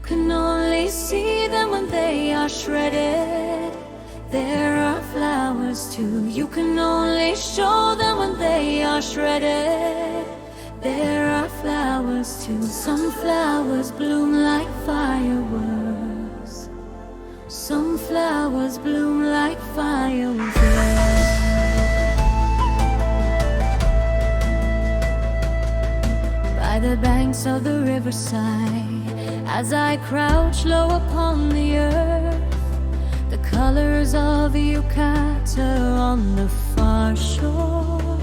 can only see them when they are shredded. There are flowers too. You can only show them when they are shredded. There are flowers too. Some flowers bloom like fireworks. Some flowers bloom like fireworks. By the banks of the River Sai, as I crouch low upon the earth, the colors of the yukata on the far shore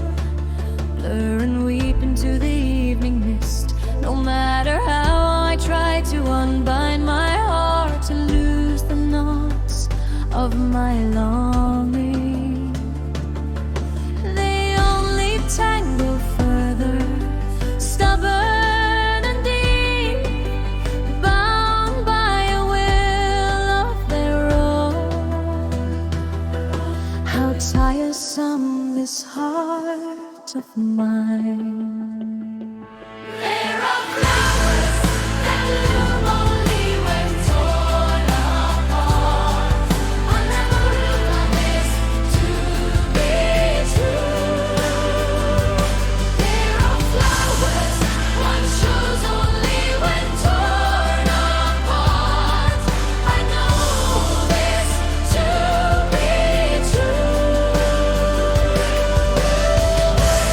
blur and weep into the evening mist. No matter how I try to unbind my heart, to lose the knots of my longing, they only tangle further, stubborn and deep, bound by a will of their own. How tiresome this heart of mine. There are flowers that bloom only when torn apart. I never looked on this to be true. There are flowers one shows only when torn apart. I know this to be true.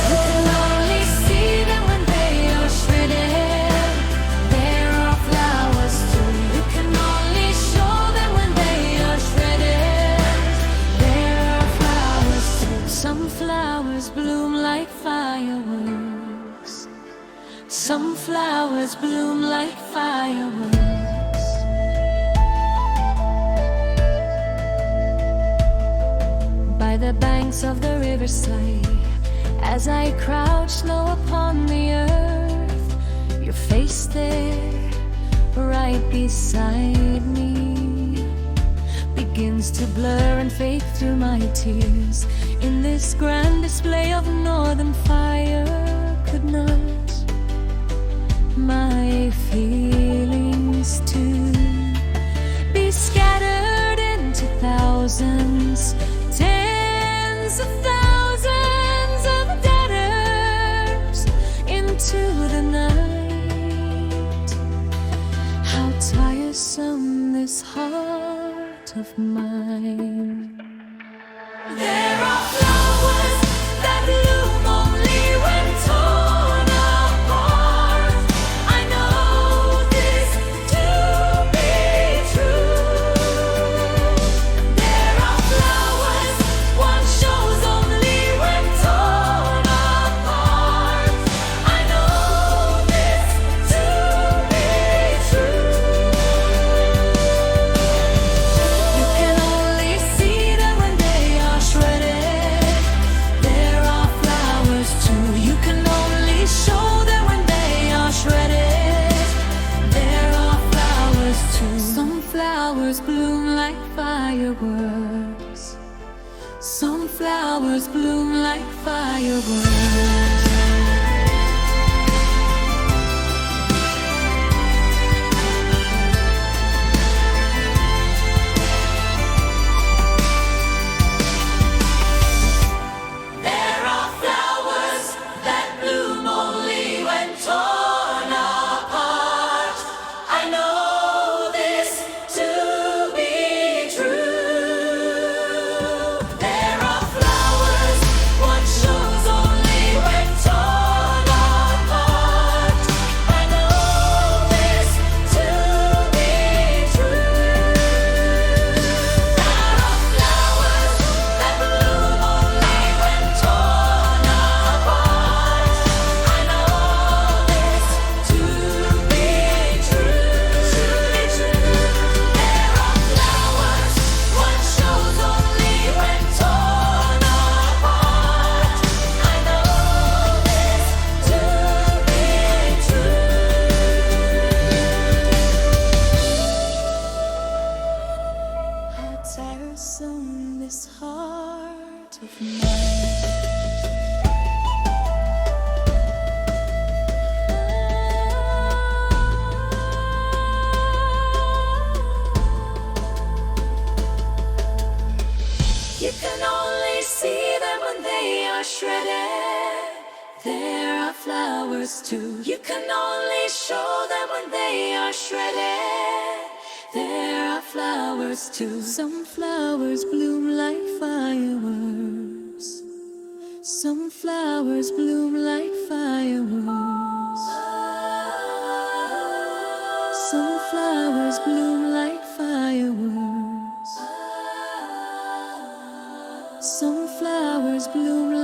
You can only see them when they are shredded. There are flowers too. You can only show them when they are shredded. There are flowers too. Some flowers bloom like fireworks. Some flowers bloom like fireworks. By the banks of the River Sai, as I crouch low upon the earth, your face there, right beside me, begins to blur and fade through my tears. In this grand display of northern fire, could not my feelings too be scattered into thousands, tens of thousands of debtors into the night? How tiresome this heart of mine. There are flowers that bloom only when torn apart. I know this to be true. There are flowers one shows only when torn apart. I know this to be true. You can only see them when they are shredded. There are flowers too. You can only show them when they are shredded. There are flowers too. Some flowers bloom like fireworks. Some flowers bloom like fireworks. There are flowers that bloom only when torn apart. I know this to be true. There are flowers one shows only when torn apart. I know this to be true. There are flowers that bloom only when torn apart. I know this to be true. There are flowers one shows only when torn apart. I know this to be true. How tiresome this heart of mine. shredded. There are flowers too. You can only show them when they are shredded. There are flowers too. Some flowers bloom like fireworks. Some flowers bloom like fireworks. Some flowers bloom like fireworks. Some flowers bloom